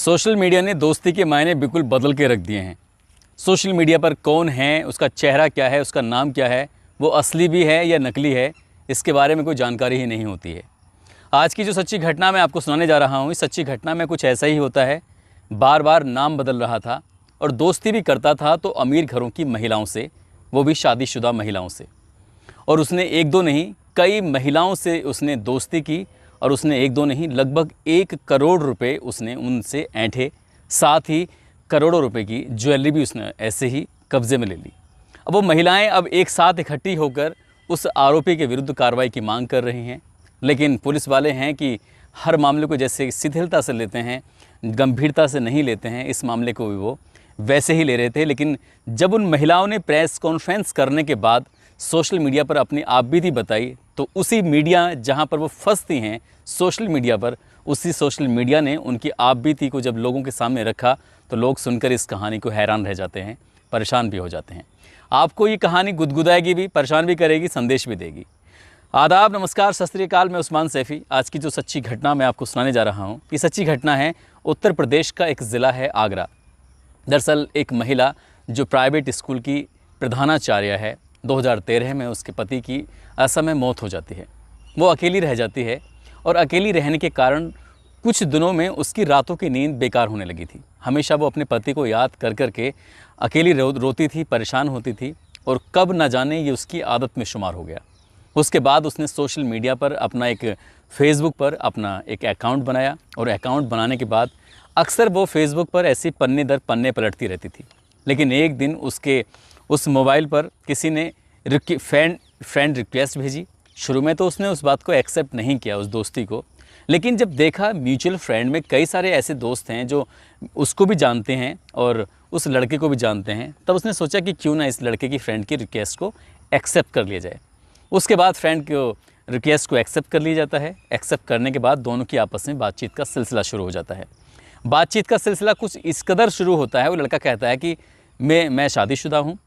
Social media ने दोस्ती के मायने बिल्कुल बदल के रख दिए हैं। सोशल मीडिया पर कौन है, उसका चेहरा क्या है, उसका नाम क्या है, वो असली भी है या नकली है, इसके बारे में कोई जानकारी ही नहीं होती है। आज की जो सच्ची घटना मैं आपको सुनाने जा रहा हूँ, इस सच्ची घटना में कुछ ऐसा ही होता है। बार बार नाम बदल रहा था और दोस्ती भी करता था तो अमीर घरों की महिलाओं से, वो भी शादीशुदा महिलाओं से। और उसने एक दो नहीं कई महिलाओं से उसने दोस्ती की और उसने एक दो नहीं लगभग 1 करोड़ रुपए उसने उनसे ऐंठे। साथ ही करोड़ों रुपए की ज्वेलरी भी उसने ऐसे ही कब्जे में ले ली। अब वो महिलाएं अब एक साथ इकट्ठी होकर उस आरोपी के विरुद्ध कार्रवाई की मांग कर रही हैं। लेकिन पुलिस वाले हैं कि हर मामले को जैसे शिथिलता से लेते हैं, गंभीरता से नहीं लेते हैं, इस मामले को भी वो वैसे ही ले रहे थे। लेकिन जब उन महिलाओं ने प्रेस कॉन्फ्रेंस करने के बाद सोशल मीडिया पर अपनी आपबीती बताई तो उसी मीडिया जहां पर वो फंसती हैं, सोशल मीडिया पर, उसी सोशल मीडिया ने उनकी आपबीती को जब लोगों के सामने रखा तो लोग सुनकर इस कहानी को हैरान रह जाते हैं, परेशान भी हो जाते हैं। आपको ये कहानी गुदगुदाएगी भी, परेशान भी करेगी, संदेश भी देगी। आदाब, नमस्कार, सत श्री अकाल। मैं उस्मान सैफ़ी। आज की जो सच्ची घटना मैं आपको सुनाने जा रहा हूँ, ये सच्ची घटना है उत्तर प्रदेश का एक ज़िला है आगरा। दरअसल एक महिला जो प्राइवेट स्कूल की प्रधानाचार्य है, 2013 में उसके पति की असमय मौत हो जाती है। वो अकेली रह जाती है और अकेली रहने के कारण कुछ दिनों में उसकी रातों की नींद बेकार होने लगी थी। हमेशा वो अपने पति को याद कर कर के अकेली रोती थी, परेशान होती थी और कब न जाने ये उसकी आदत में शुमार हो गया। उसके बाद उसने सोशल मीडिया पर अपना एक फेसबुक पर अपना एक अकाउंट बनाया और अकाउंट बनाने के बाद अक्सर वो फेसबुक पर ऐसी पन्ने दर पन्ने पलटती रहती थी। लेकिन एक दिन उसके उस मोबाइल पर किसी ने फ्रेंड रिक्वेस्ट भेजी। शुरू में तो उसने उस बात को एक्सेप्ट नहीं किया, उस दोस्ती को। लेकिन जब देखा म्यूचुअल फ्रेंड में कई सारे ऐसे दोस्त हैं जो उसको भी जानते हैं और उस लड़के को भी जानते हैं, तब उसने सोचा कि क्यों ना इस लड़के की फ्रेंड की रिक्वेस्ट को एक्सेप्ट कर लिया जाए। उसके बाद फ्रेंड को रिक्वेस्ट को एक्सेप्ट कर लिया जाता है। एक्सेप्ट करने के बाद दोनों की आपस में बातचीत का सिलसिला शुरू हो जाता है। बातचीत का सिलसिला कुछ इस कदर शुरू होता है, वो लड़का कहता है कि मैं शादीशुदा हूँ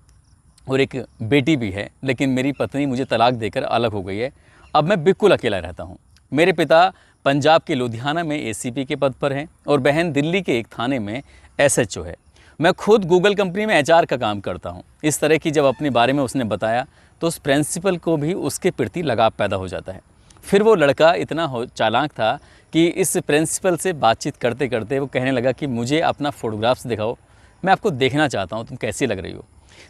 और एक बेटी भी है, लेकिन मेरी पत्नी मुझे तलाक देकर अलग हो गई है। अब मैं बिल्कुल अकेला रहता हूँ। मेरे पिता पंजाब के लुधियाना में एसीपी के पद पर हैं और बहन दिल्ली के एक थाने में एसएचओ है। मैं खुद गूगल कंपनी में एचआर का काम करता हूँ। इस तरह की जब अपने बारे में उसने बताया तो उस प्रिंसिपल को भी उसके प्रति लगाव पैदा हो जाता है। फिर वो लड़का इतना चालाक था कि इस प्रिंसिपल से बातचीत करते करते वो कहने लगा कि मुझे अपना फ़ोटोग्राफ्स दिखाओ, मैं आपको देखना चाहता हूँ, तुम कैसी लग रही हो।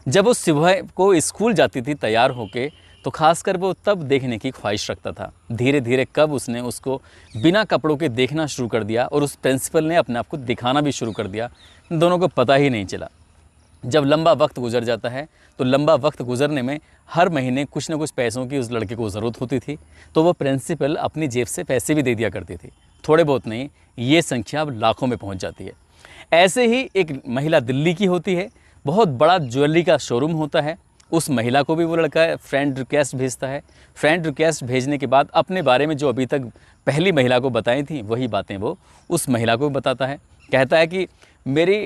जब वो सुबह को स्कूल जाती थी तैयार होके तो खासकर वो तब देखने की ख्वाहिश रखता था। धीरे धीरे कब उसने उसको बिना कपड़ों के देखना शुरू कर दिया और उस प्रिंसिपल ने अपने आप को दिखाना भी शुरू कर दिया, दोनों को पता ही नहीं चला। जब लंबा वक्त गुजर जाता है तो लंबा वक्त गुजरने में हर महीने कुछ न कुछ पैसों की उस लड़के को ज़रूरत होती थी, तो वो प्रिंसिपल अपनी जेब से पैसे भी दे दिया करती थी। थोड़े बहुत नहीं, ये संख्या अब लाखों में पहुंच जाती है। ऐसे ही एक महिला दिल्ली की होती है, बहुत बड़ा ज्वेलरी का शोरूम होता है। उस महिला को भी वो लड़का फ्रेंड रिक्वेस्ट भेजता है। फ्रेंड रिक्वेस्ट भेजने के बाद अपने बारे में जो अभी तक पहली महिला को बताई थी वही बातें वो उस महिला को बताता है। कहता है कि मेरी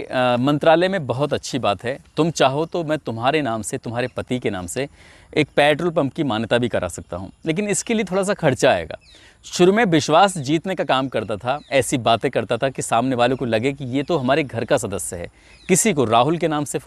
मंत्रालय में बहुत अच्छी बात है, तुम चाहो तो मैं तुम्हारे नाम से, तुम्हारे पति के नाम से एक पेट्रोल पंप की मान्यता भी करा सकता हूँ, लेकिन इसके लिए थोड़ा सा खर्चा आएगा। शुरू में विश्वास जीतने का काम करता था, ऐसी बातें करता था कि सामने वाले को लगे कि ये तो हमारे घर का सदस्य है। किसी को राहुल के नाम से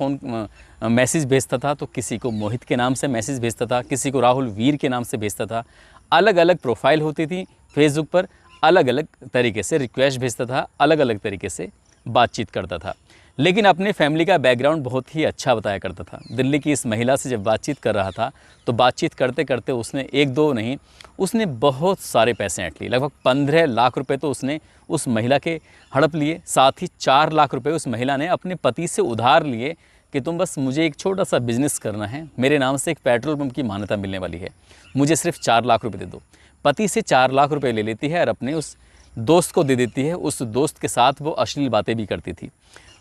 मैसेज भेजता था, तो किसी को मोहित के नाम से मैसेज भेजता था, किसी को राहुल वीर के नाम से भेजता था। अलग अलग प्रोफाइल होती थी फेसबुक पर, अलग अलग तरीके से रिक्वेस्ट भेजता था, अलग अलग तरीके से बातचीत करता था। लेकिन अपने फैमिली का बैकग्राउंड बहुत ही अच्छा बताया करता था। दिल्ली की इस महिला से जब बातचीत कर रहा था तो बातचीत करते करते उसने एक दो नहीं, उसने बहुत सारे पैसे ऐंठ लिए। लगभग 15 लाख रुपए तो उसने उस महिला के हड़प लिए। साथ ही 4 लाख रुपए उस महिला ने अपने पति से उधार लिए कि तुम बस मुझे एक छोटा सा बिजनेस करना है, मेरे नाम से एक पेट्रोल पंप की मान्यता मिलने वाली है, मुझे सिर्फ 4 लाख रुपये दे दो। पति से 4 लाख रुपये ले लेती है और अपने उस दोस्त को दे देती है। उस दोस्त के साथ वो अश्लील बातें भी करती थी।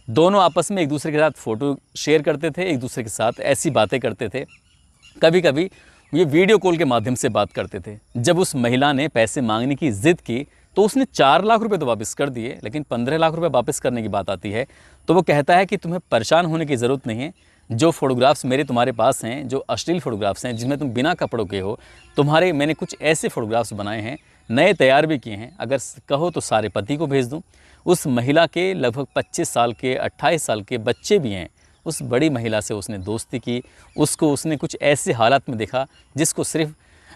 दोनों आपस में एक दूसरे के साथ फ़ोटो शेयर करते थे, एक दूसरे के साथ ऐसी बातें करते थे। कभी कभी ये वीडियो कॉल के माध्यम से बात करते थे। जब उस महिला ने पैसे मांगने की ज़िद की तो उसने 4 लाख रुपए तो वापस कर दिए, लेकिन 15 लाख रुपए वापस करने की बात आती है तो वो कहता है कि तुम्हें परेशान होने की ज़रूरत नहीं है। जो फ़ोटोग्राफ्स मेरे तुम्हारे पास हैं, जो अश्लील फ़ोटोग्राफ्स हैं जिसमें तुम बिना कपड़ों के हो, मैंने कुछ ऐसे फ़ोटोग्राफ्स बनाए हैं, नए तैयार भी किए हैं, अगर कहो तो सारे पति को भेज दूँ। उस महिला के लगभग 25 साल के 28 साल के बच्चे भी हैं। उस बड़ी महिला से उसने दोस्ती की, उसको उसने कुछ ऐसे हालात में देखा जिसको सिर्फ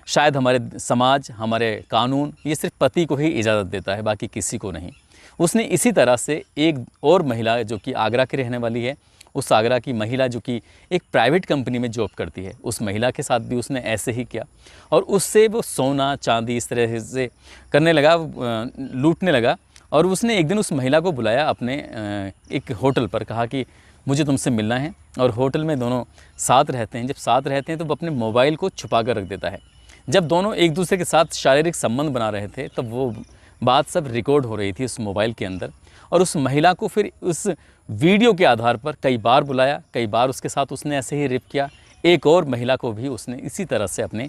शायद हमारे समाज, हमारे कानून, ये सिर्फ पति को ही इजाज़त देता है, बाकी किसी को नहीं। उसने इसी तरह से एक और महिला जो कि आगरा की रहने वाली है, उस आगरा की महिला जो कि एक प्राइवेट कंपनी में जॉब करती है, उस महिला के साथ भी उसने ऐसे ही किया और उससे वो सोना चांदी इस तरह से करने लगा, लूटने लगा। और उसने एक दिन उस महिला को बुलाया अपने एक होटल पर, कहा कि मुझे तुमसे मिलना है। और होटल में दोनों साथ रहते हैं। जब साथ रहते हैं तो वो अपने मोबाइल को छुपा कर रख देता है। जब दोनों एक दूसरे के साथ शारीरिक संबंध बना रहे थे तब वो बात सब रिकॉर्ड हो रही थी उस मोबाइल के अंदर। और उस महिला को फिर उस वीडियो के आधार पर कई बार बुलाया, कई बार उसके साथ उसने ऐसे ही रेप किया। एक और महिला को भी उसने इसी तरह से अपने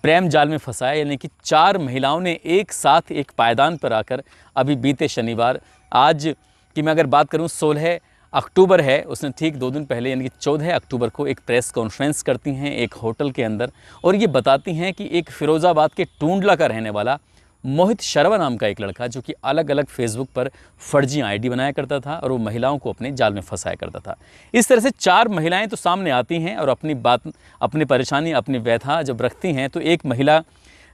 प्रेम जाल में फंसाया। यानी कि 4 महिलाओं ने एक साथ एक पायदान पर आकर अभी बीते शनिवार, आज की मैं अगर बात करूं 16 अक्टूबर है, उसने ठीक 2 दिन पहले यानी कि 14 अक्टूबर को एक प्रेस कॉन्फ्रेंस करती हैं एक होटल के अंदर और ये बताती हैं कि एक फ़िरोज़ाबाद के टूंडला का रहने वाला मोहित शर्मा नाम का एक लड़का जो कि अलग अलग फेसबुक पर फर्जी आईडी बनाया करता था और वो महिलाओं को अपने जाल में फंसाया करता था। इस तरह से 4 महिलाएं तो सामने आती हैं और अपनी बात, अपनी परेशानी, अपनी व्यथा जब रखती हैं तो एक महिला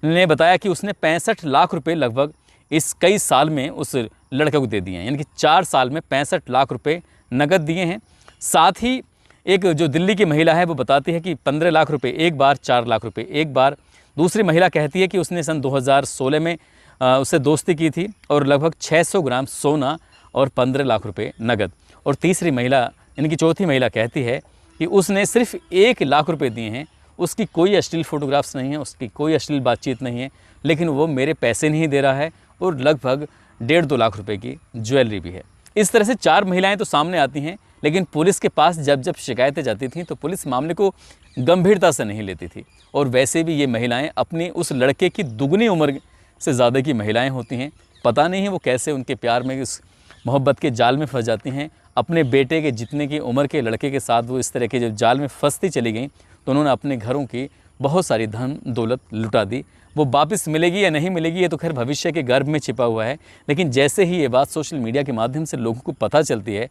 ने बताया कि उसने 65 लाख रुपए लगभग इस कई साल में उस लड़के को दे दिए हैं। यानी कि 4 साल में 65 लाख रुपये नकद दिए हैं। साथ ही एक जो दिल्ली की महिला है वो बताती है कि 15 लाख रुपये एक बार, 4 लाख रुपये एक बार। दूसरी महिला कहती है कि उसने सन 2016 में उससे दोस्ती की थी और लगभग 600 ग्राम सोना और 15 लाख रुपए नगद। और तीसरी महिला यानी कि चौथी महिला कहती है कि उसने सिर्फ 1 लाख रुपए दिए हैं। उसकी कोई अश्लील फ़ोटोग्राफ्स नहीं है, उसकी कोई अश्लील बातचीत नहीं है, लेकिन वो मेरे पैसे नहीं दे रहा है और लगभग 1.5-2 लाख रुपए की ज्वेलरी भी है। इस तरह से 4 महिलाएं तो सामने आती हैं, लेकिन पुलिस के पास जब जब शिकायतें जाती थीं तो पुलिस मामले को गंभीरता से नहीं लेती थी। और वैसे भी ये महिलाएं अपनी उस लड़के की दुगनी उम्र से ज़्यादा की महिलाएं होती हैं। पता नहीं है वो कैसे उनके प्यार में, इस मोहब्बत के जाल में फंस जाती हैं। अपने बेटे के जितने की उम्र के लड़के के साथ वो इस तरह के जब जाल में फंसती चली गई तो उन्होंने अपने घरों की बहुत सारी धन दौलत लुटा दी। वो वापस मिलेगी या नहीं मिलेगी ये तो खैर भविष्य के गर्भ में छिपा हुआ है, लेकिन जैसे ही ये बात सोशल मीडिया के माध्यम से लोगों को पता चलती है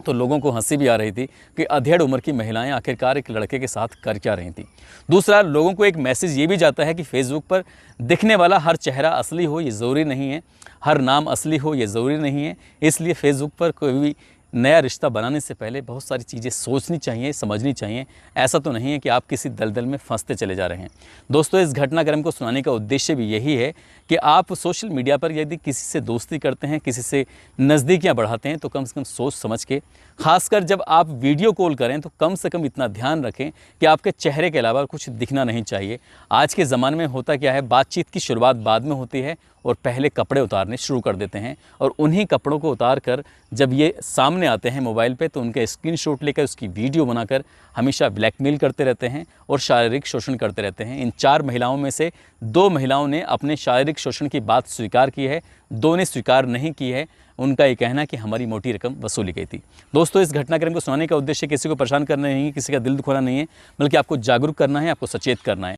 तो लोगों को हंसी भी आ रही थी कि अधेड़ उम्र की महिलाएं आखिरकार एक लड़के के साथ कर क्या रही थी। दूसरा, लोगों को एक मैसेज ये भी जाता है कि फेसबुक पर दिखने वाला हर चेहरा असली हो ये ज़रूरी नहीं है, हर नाम असली हो ये ज़रूरी नहीं है। इसलिए फेसबुक पर कोई भी नया रिश्ता बनाने से पहले बहुत सारी चीज़ें सोचनी चाहिए, समझनी चाहिए। ऐसा तो नहीं है कि आप किसी दलदल में फंसते चले जा रहे हैं। दोस्तों, इस घटनाक्रम को सुनाने का उद्देश्य भी यही है कि आप सोशल मीडिया पर यदि किसी से दोस्ती करते हैं, किसी से नज़दीकियाँ बढ़ाते हैं तो कम से कम सोच समझ के, खासकर जब आप वीडियो कॉल करें तो कम से कम इतना ध्यान रखें कि आपके चेहरे के अलावा कुछ दिखना नहीं चाहिए। आज के ज़माने में होता क्या है, बातचीत की शुरुआत बाद में होती है और पहले कपड़े उतारने शुरू कर देते हैं और उन्हीं कपड़ों को उतार कर जब ये सामने आते हैं मोबाइल पे तो उनके स्क्रीनशॉट लेकर उसकी वीडियो बनाकर हमेशा ब्लैकमेल करते रहते हैं और शारीरिक शोषण करते रहते हैं। इन 4 महिलाओं में से 2 महिलाओं ने अपने शारीरिक शोषण की बात स्वीकार की है, 2 ने स्वीकार नहीं की है। उनका ये कहना कि हमारी मोटी रकम वसूली गई थी। दोस्तों, इस घटनाक्रम को सुनाने का उद्देश्य किसी को परेशान करना नहीं है, किसी का दिल दुखाना नहीं है, बल्कि आपको जागरूक करना है, आपको सचेत करना है।